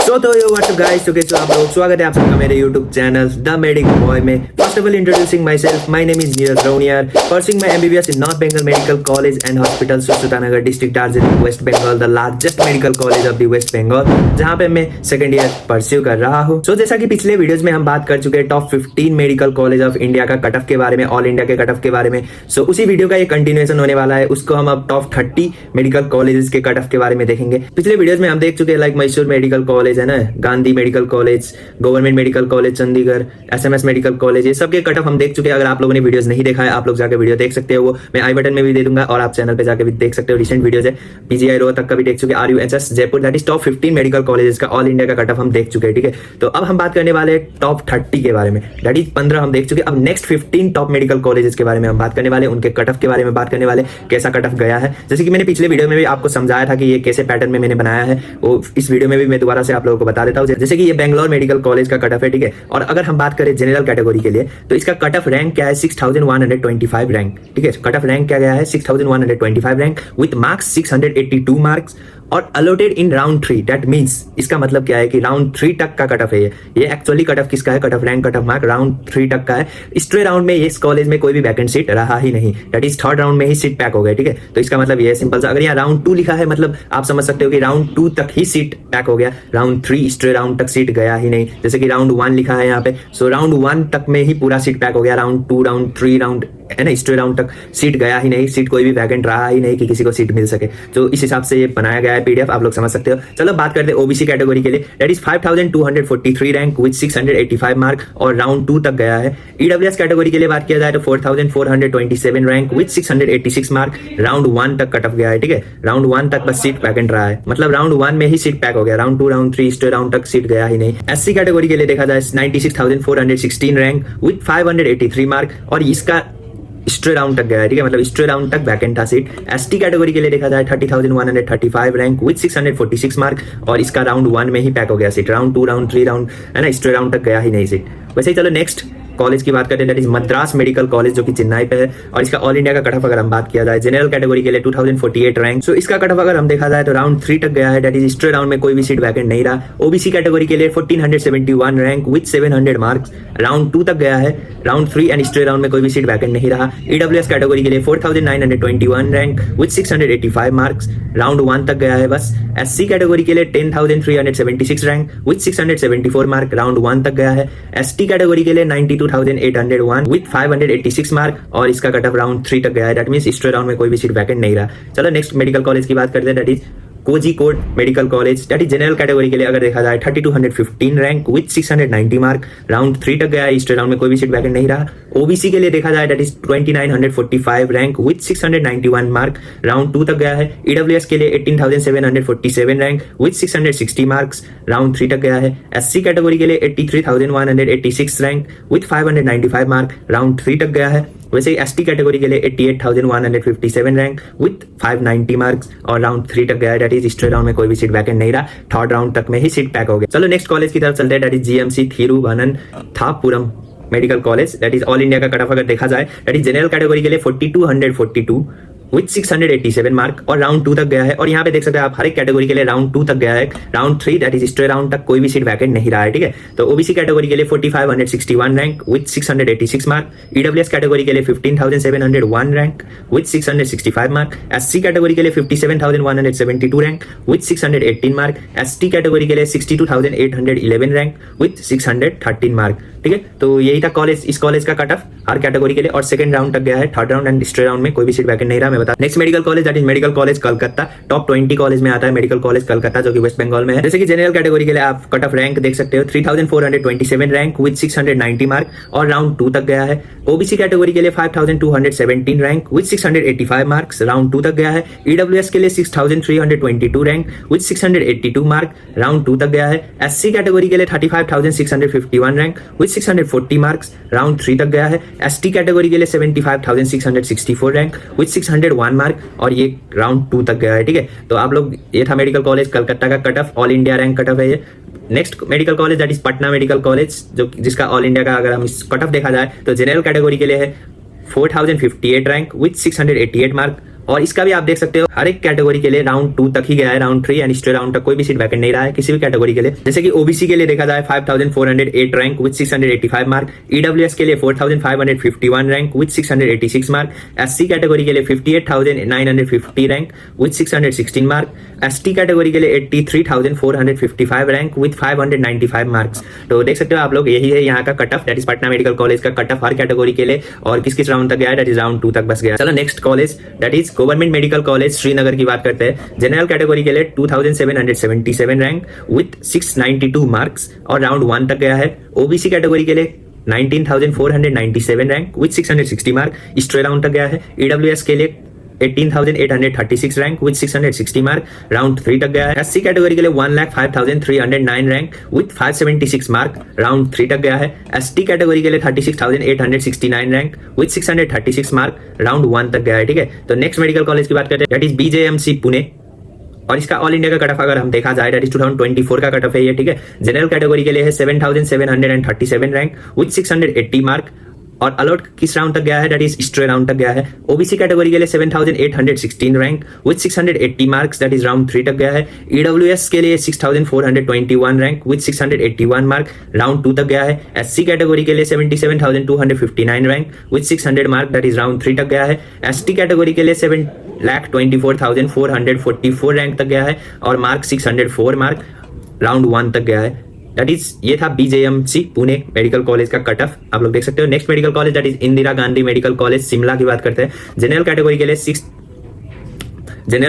तो यो WhatsApp guys, तो कैसे हो आप लोग। स्वागत है आप सबका मेरे YouTube channel the medic boy में। First of all introducing myself, my name is Neeraj Rauniyar, pursuing my MBBS in north Bengal medical college and hospital Sultanagar district Darjeeling west Bengal, the largest medical college of the west Bengal, जहाँ पे मैं second year pursue कर रहा हूँ। सो जैसा कि पिछले वीडियोज में हम बात कर चुके हैं top 15 medical college of India का कट ऑफ के बारे में, ऑल इंडिया के कट ऑफ के बारे में। सो उसी वीडियो का ये कंटिन्यूएशन होने वाला है, उसको हम अब टॉप 30 मेडिकल कॉलेजेस के कट ऑफ के बारे में देखेंगे। पिछले वीडियोज में हम देख चुके हैं लाइक मैसूर मेडिकल कॉलेज है ना, Gandhi medical college, government medical college Chandigarh, SMS medical college, ये सब के कट ऑफ हम देख चुके हैं। अगर आप लोगों ने वीडियोस नहीं देखा है, आप लोग जाकर वीडियो देख सकते हो, वो मैं आई बटन में भी दे दूंगा और आप चैनल पे जाकर भी देख सकते हो। रिसेंट वीडियोस है, PGI रो तक का भी देख चुके हैं, RUHS Jaipur, that is top 15 medical colleges का ऑल इंडिया का कट ऑफ हम देख चुके हैं। ठीक है, तो अब हम बात करने वाले हैं टॉप 30 के बारे में, दैट इज 15 हम देख चुके हैं। अब नेक्स्ट 15 टॉप मेडिकल कॉलेजेस के बारे में हम बात करने वाले, उनके कट ऑफ के बारे में बात करने वाले, कैसा कट ऑफ गया है। जैसे कि मैंने पिछले वीडियो में भी आपको समझाया था कि ये कैसे पैटर्न में मैंने बनाया है, वो इस वीडियो में भी मैं दोबारा से आप लोगों को बता देता हूँ। जैसे कि ये बेंगलोर मेडिकल कॉलेज का कट ऑफ है, ठीक है। और अगर हम बात करें जनरल कैटेगरी के लिए, तो इसका कट ऑफ रैंक क्या है, 6125 रैंक, ठीक है। कट ऑफ रैंक क्या गया है, 6125 रैंक विद मार्क्स 682 मार्क्स और allotted in round 3। That means इसका मतलब क्या है कि राउंड 3 तक का कट ऑफ है ये एक्चुअली कट ऑफ किसका है, cut off rank, cut off mark round 3 तक का है। स्ट्रे राउंड में इस कॉलेज में कोई भी वैकेंट सीट रहा ही नहीं, दैट इज थर्ड राउंड में ही सीट पैक हो गया, ठीक है। तो इसका मतलब ये सिंपल सा, अगर यहाँ राउंड 2 लिखा है मतलब आप समझ सकते हो कि राउंड 2 तक ही सीट पैक हो गया, राउंड 3 स्ट्रे राउंड तक सीट गया ही नहीं। जैसे कि राउंड 1 लिखा है यहाँ पे, सो राउंड 1 तक में ही पूरा सीट पैक हो गया, राउंड 2 राउंड 3 राउंड है ना, स्ट्रे राउंड तक सीट गया ही नहीं, सीट कोई भी वैकेंट रहा ही नहीं कि किसी को सीट मिल सके। तो इस हिसाब से ये बनाया गया है PDF, आप लोग समझ सकते हो। चलो बात करते हैं OBC कैटेगरी के लिए, that is 5243 rank with 685 mark और राउंड 2 तक गया है। EWS कैटेगरी के लिए बात किया जाए तो 4427 रैंक विद 686 मार्क, राउंड 1 तक कट ऑफ गया है, ठीक है। राउंड 1 तक बस सीट वैकेंट रहा है, मतलब राउंड 1 में ही सीट पैक हो गया, राउंड 2 राउंड 3 स्ट्रे राउंड तक सीट गया ही नहीं। SC कैटेगरी के लिए देखा जाए 96,416 रैंक विद 583 मार्क और इसका स्ट्रे राउंड तक गया है, ठीक है, मतलब स्ट्रे राउंड तक वैकेंट था सीट। ST कैटेगरी के लिए देखा जाए 30,135 रैंक विद 646 मार्क और इसका राउंड 1 में ही पैक हो गया सीट, राउंड 2 राउंड 3 राउंड है ना, स्ट्रे राउंड तक गया ही नहीं सीट। वैसे ही चलो नेक्स्ट कॉलेज की बात करते हैं, that is Madras medical college जो कि चेन्नई पे है और इसका ऑल इंडिया का कट ऑफ अगर हम बात किया जाए जनरल कैटेगरी के लिए 2048 रैंक। सो इसका कट ऑफ अगर हम देखा जाए तो राउंड 3 तक गया है, दैट इज स्ट्रे राउंड में कोई भी सीट वैकेंट नहीं रहा। OBC कैटेगरी के लिए 1471 रैंक विद 700 मार्क्स, राउंड 2 तक गया है, राउंड 3 एंड स्ट्रे राउंड में कोई भी सीट वैकेंट नहीं रहा। EWS कैटेगरी के लिए 4921 रैंक विद 685 मार्क्स, राउंड 1 तक गया है बस। SC कैटेगरी के लिए 10,376 रैंक विद 674 मार्क, राउंड 1 तक गया है। ST कैटेगरी के लिए 92,801 विद 586 मार्क और इसका कट ऑफ राउंड 3 तक गया है, दैट मींस स्ट्रे राउंड में कोई भी सीट वैकेंट नहीं रहा। चलो नेक्स्ट मेडिकल कॉलेज की बात करते हैं, that is Kozhikode medical college, that is general category के लिए अगर देखा जाए 3215 रैंक विद 690 मार्क, राउंड 3 तक गया है, स्ट्रे राउंड में कोई भी सीट वैकेंट नहीं रहा। OBC के लिए देखा जाए that is 2945 rank with 691 mark, round 2 तक गया है। EWS के लिए 18,747 रैंक विद 660 मार्क्स, राउंड 3 तक गया है। SC कैटेगरी के लिए 83,186 रैंक विद 595 मार्क, राउंड 3 तक गया है। वैसे ही ST कैटेगरी के लिए 88,157 रैंक विद 590 मार्क्स और राउंड 3 तक गया है, दैट इज स्ट्रे राउंड में कोई भी सीट वैकेंट नहीं रहा, थर्ड राउंड तक में ही सीट पैक हो गया। चलो नेक्स्ट कॉलेज की तरफ चलते हैं, that is GMC Thiruvananthapuram medical college, that is all India का कट ऑफ अगर देखा जाए, दैट इज जनरल कैटेगरी के लिए 4242 विद 687 मार्क और राउंड 2 तक गया है। और यहाँ पे देख सकते हैं आप हर एक कैटेगरी के लिए राउंड 2 तक गया है, round 3 that is stray round तक कोई भी सीट वैकेंट नहीं रहा है, ठीक है। तो OBC कैटेगरी के लिए 4561 rank with 686 mark, EWS category के लिए 15,701 rank with 665 mark, SC category के लिए 57,172 rank with 618 mark, ST category के लिए 62,811 रैंक विद 613 मार्क, ठीक है। तो यही था कॉलेज, इस कॉलेज का कट ऑफ हर कैटेगरी के लिए और सेकंड राउंड तक गया है, third round and stray round में कोई भी सीट वैकेंट नहीं रहा, मैं बता। Next medical college that is medical college Calcutta, top 20 college में आता है मेडिकल कॉलेज कलकत्ता जो कि वेस्ट बंगाल में है। जैसे कि जनरल कैटेगरी के लिए आप कट ऑफ रैंक देख सकते हो 3,427 रैंक विद 690 मार्क और राउंड 2 तक गया है। OBC कैटेगरी के लिए 5,217 रैंक विद 685 मार्क्स, राउंड 2 तक गया है। EWS के लिए 6,322 रैंक विद 682 मार्क, राउंड 2 तक गया है। SC कैटेगरी के लिए 35,651 रैंक विद 640 मार्क्स, राउंड 3 तक गया है। ST कैटेगरी के लिए 75,664 रैंक विद 601 मार्क और ये राउंड 2 तक गया है, ठीक है। तो आप लोग, ये था मेडिकल कॉलेज कलकत्ता का cut off, all India rank cut off है ये। Next medical college that is Patna medical college, जो जिसका ऑल इंडिया का अगर हम कट ऑफ देखा जाए तो जनरल कैटेगरी के लिए है 4,058 रैंक विद 688 मार्क और इसका भी आप देख सकते हो हर एक कैटेगरी के लिए राउंड 2 तक ही गया है, राउंड 3 यानी स्ट्रेट राउंड तक कोई भी सीट वैकेंट नहीं रहा है किसी भी कैटेगरी के लिए। जैसे कि ओबीसी के लिए देखा जाए 5408 रैंक विद 685 मार्क, ईडब्ल्यूएस के लिए 4551 rank with 686 mark, SC category के लिए 58950 rank with 616 mark, ST category के लिए 83455 रैंक विद 595 मार्क्स। तो देख सकते हो आप लोग, यही है यहाँ का cut off, that is Patna medical college का कट ऑफ हर कैटेगरी के लिए। और किस किस राउंड तक गया है, दैट इज राउंड 2 तक बस गया। चलो next college that is government medical college Srinagar की बात करते हैं। जनरल कैटेगरी के लिए 2777 रैंक विद 692 मार्क्स और राउंड 1 तक गया है। ओबीसी कैटेगरी के लिए 19,497 rank with 660 mark, straight round तक गया है। ईडब्ल्यूएस के लिए 18,836 रैंक विद 660 मार्क, राउंड 3 तक गया है। एससी कैटेगरी के लिए 1,05,309 रैंक विद 576 मार्क, राउंड 3 तक गया है। एसटी कैटेगरी के लिए 36,869 रैंक विद 636 मार्क, राउंड 1 तक गया है। ठीक है, तो नेक्स्ट मेडिकल कॉलेज की बात करते हैं, दैट इज बीजेएमसी पुणे। और इसका ऑल इंडिया का कट ऑफ अगर हम देखा जाए, दैट इज 2024 का कट ऑफ है ये। ठीक है, जनरल कैटेगरी के लिए है 7,737 रैंक विद 680 मार्क और अलॉट किस राउंड तक गया है, दैट इज स्ट्रेट राउंड तक गया है। ओबीसी कैटेगरी के लिए 7,816 rank with 680 marks, that is round 3 तक गया है। ईडब्ल्यूएस के लिए 6,421 रैंक विद 681 मार्क, राउंड 2 तक गया है। एससी कैटेगरी के लिए 77,259 rank with 600 mark, that is round 3 तक गया है। एसटी कैटेगरी के लिए 7,24,444 रैंक तक गया है और मार्क 604 मार्क, राउंड 1 तक गया है। दैट इज ये था बीजेएमसी पुणे मेडिकल कॉलेज का कट ऑफ, आप लोग देख सकते हो। Next medical college that is Indira Gandhi medical college Shimla की बात करते हैं। जनरल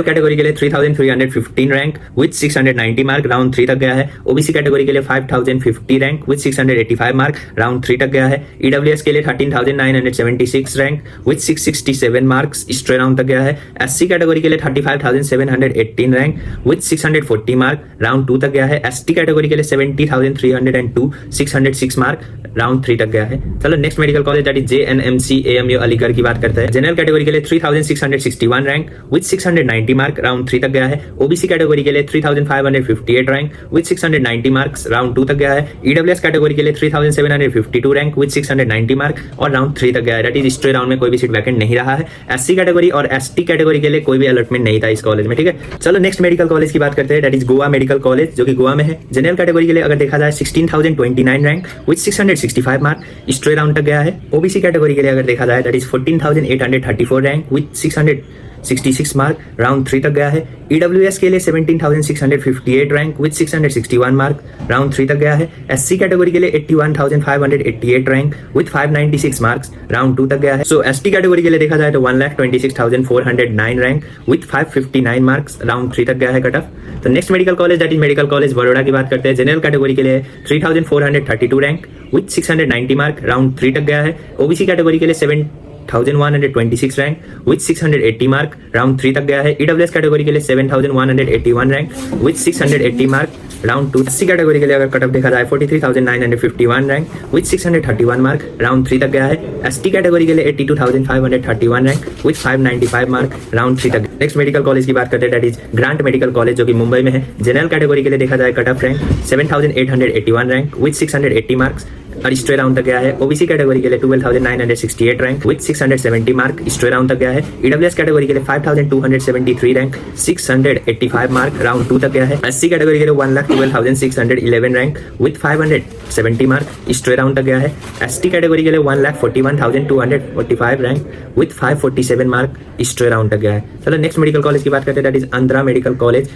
कैटेगरी के लिए 3,315 रैंक विद 690 मार्क, राउंड 3 तक गया है। ओबीसी कैटेगरी के लिए 5,050 रैंक विद 685 मार्क, राउंड 3 तक गया है। ईडब्ल्यूएस के लिए 13,976 rank with 667 marks, straight round तक गया है। एससी कैटेगरी के लिए 35,718 रैंक विद 640 मार्क, राउंड 2 तक गया है। एसटी कैटेगरी के लिए 70,302 606 मार्क, राउंड 3 तक गया है। चलो next medical college that is JNMC AMU Aligarh की बात करते हैं। जनरल कैटेगरी के लिए 3,661 रैंक विद 690 मार्क, राउंड 3 तक गया है। ओबीसी कैटेगरी के लिए 3,558 रैंक विद 690 मार्क्स, राउंड 2 तक गया है। ईडब्ल्यूएस कैटेगरी के लिए 3,752 रैंक विद 690 मार्क और राउंड 3 तक गया है। दैट इज स्ट्रेट राउंड में कोई भी सीट वैकेंट नहीं रहा है। एससी कैटेगरी और एसटी कैटेगरी के लिए कोई भी अलॉटमेंट नहीं था इस कॉलेज में। ठीक है, चलो नेक्स्ट मेडिकल कॉलेज की बात करते हैं, that is Goa medical college जो कि गोवा में है। जनरल कैटेगरी के लिए अगर देखा जाए 16,029 rank with 665 mark, straight round तक गया है। ओबीसी कैटेगरी के लिए अगर देखा जाए that is 14,834 rank with 666 mark, round 3 तक गया है। ईडब्ल्यूएस के लिए 17,658 रैंक विद 661 मार्क, राउंड 3 तक गया है। एससी कैटेगरी के लिए 81,588 रैंक विद 596 मार्क्स, राउंड 2 तक गया है। सो एसटी कैटेगरी के लिए देखा जाए तो 1,26,409 रैंक विद 559 मार्क्स, राउंड 3 तक गया है कट ऑफ। तो next medical college that is medical college Baroda की बात करते हैं। जनरल कैटेगरी के लिए 3,432 रैंक विद 690 मार्क, राउंड 3 तक गया है। ओबीसी कैटेगरी के लिए 7,126 रैंक विद 680 मार्क, राउंड 3 तक गया है। ईडब्ल्यूएस कैटेगरी के लिए 7,181 rank with 680 mark, round 2। SC category के लिए अगर कट ऑफ देखा जाए 43,951 रैंक विद 631 मार्क, राउंड 3 तक गया है। एसटी कैटेगरी के लिए 82,531 रैंक विद 595 मार्क, राउंड 3 तक। नेक्स्ट मेडिकल कॉलेज की बात करते हैं, that is grant medical college जो कि मुंबई में है। जनरल कैटेगरी के लिए देखा जाए cut off rank 7,881 rank with 680 marks और स्ट्रेट राउंड तक गया है। ओबीसी कैटेगरी के लिए 12,968 rank with 670 mark, straight round तक गया है। ईडब्ल्यूएस कैटेगरी के लिए 5,273 रैंक 685 मार्क, राउंड 2 तक गया है। एससी कैटेगरी के लिए 1,12,611 rank with 570 mark, straight round तक गया है। एसटी कैटेगरी के लिए 1,41,245 rank with 547 mark, straight round तक गया है। चलो नेक्स्ट मेडिकल कॉलेज की बात करते हैं, that is Andhra medical college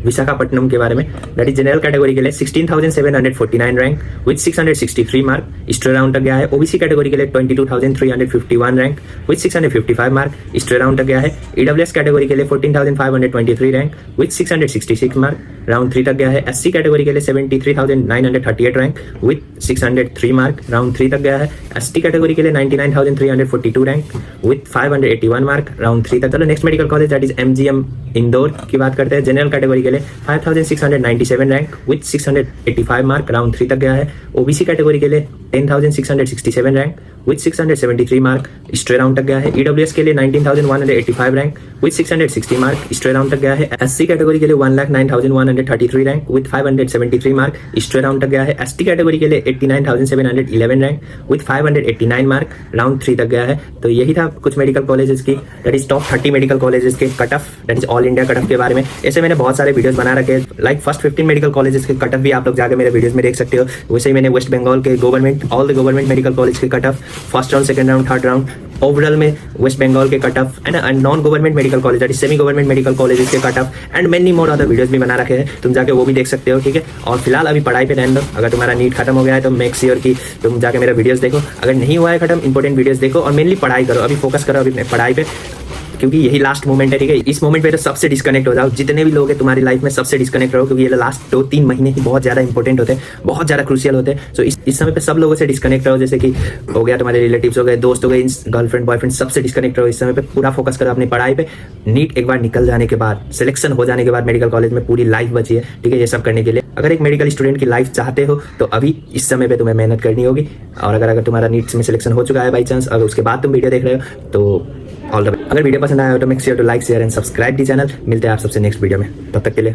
Visakhapatnam के बारे में। दैट इज जनरल कैटेगरी के लिए 16,749 rank with 663 mark, straight round तक गया है। ओबीसी कैटेगरी के लिए 22,351 rank with 655 mark, straight round तक गया है। ईडब्ल्यूएस कैटेगरी के लिए 14,523 रैंक विद 666 मार्क, राउंड 3 तक गया है। एससी कैटेगरी के लिए 73,938 रैंक विद 603 मार्क, राउंड 3 तक गया है। एसटी कैटेगरी के लिए 99,342 रैंक विद 581 मार्क, राउंड 3 तक। चलो next medical college that is MGM Indore की बात करते हैं। जनरल कैटेगरी के लिए 5,697 रैंक विद 685 मार्क, राउंड 3 तक गया है। ओबीसी कैटेगरी के लिए 10,667 rank with 673 mark, straight round तक गया है। ईडब्ल्यूएस के लिए 19,185 rank with 660 mark, straight round तक गया है। एससी कैटेगरी के लिए 1,09,133 rank with 573 mark, straight round तक गया है। एसटी कैटेगरी के लिए 89,711 रैंक विथ 589 मार्क, राउंड 3 तक गया है। तो यही था कुछ मेडिकल कॉलेजेस की, that is top 30 medical colleges के cut off, that is all India cut off के बारे में। ऐसे मैंने बहुत सारे वीडियोस बना रखे हैं, लाइक फर्स्ट 15 मेडिकल कॉलेजेस के कट ऑफ भी आप लोग जाकर मेरे वीडियोस में देख सकते हो। वैसे ही मैंने वेस्ट बंगाल के government, all the government medical college के cut off, first round, second round, third round, overall में वेस्ट बंगाल के cut off and non government medical college, that is semi government medical colleges के cut off and many more other videos भी बना रखे हैं, तुम जाके वो भी देख सकते हो, ठीक है। और फिलहाल अभी पढ़ाई पे ध्यान दो। अगर तुम्हारा नीट खत्म हो गया है तो मेक श्योर कि तुम जाके मेरा वीडियोस देखो। अगर नहीं हुआ है खत्म, इंपॉर्टेंट वीडियोस देखो और मेनली पढ़ाई करो। अभी फोकस करो अभी पढ़ाई पे, क्योंकि यही लास्ट मोमेंट है, ठीक है। इस मोमेंट पे तो सबसे डिस्कनेक्ट हो जाओ, जितने भी लोग हैं तुम्हारी लाइफ में सबसे डिस्कनेक्ट रहो, क्योंकि ये लास्ट 2-3 महीने ही बहुत ज़्यादा इंपॉर्टेंट होते हैं, बहुत ज़्यादा क्रूशियल होते हैं। सो इस समय पे सब लोगों से डिस्कनेक्ट रहो, जैसे कि हो गया तुम्हारे रिलेटिव्स हो गए, दोस्त हो गए, गर्लफ्रेंड बॉयफ्रेंड, सबसे डिस्कनेक्ट रहो। इस समय पे पूरा फोकस करो अपनी पढ़ाई पे। नीट एक बार निकल जाने के बाद, सिलेक्शन हो जाने के बाद मेडिकल कॉलेज में पूरी लाइफ बची है, ठीक है, ये सब करने के लिए। अगर एक मेडिकल स्टूडेंट की लाइफ चाहते हो तो अभी इस समय पे तुम्हें मेहनत करनी होगी। और अगर तुम्हारा नीट में सिलेक्शन हो चुका है बाई चांस, अगर उसके बाद तुम वीडियो देख रहे हो तो ऑल द बेस्ट। अगर वीडियो पसंद आया हो तो make sure to like, share and subscribe the channel. मिलते हैं आप सबसे नेक्स्ट वीडियो में, तब तक के लिए।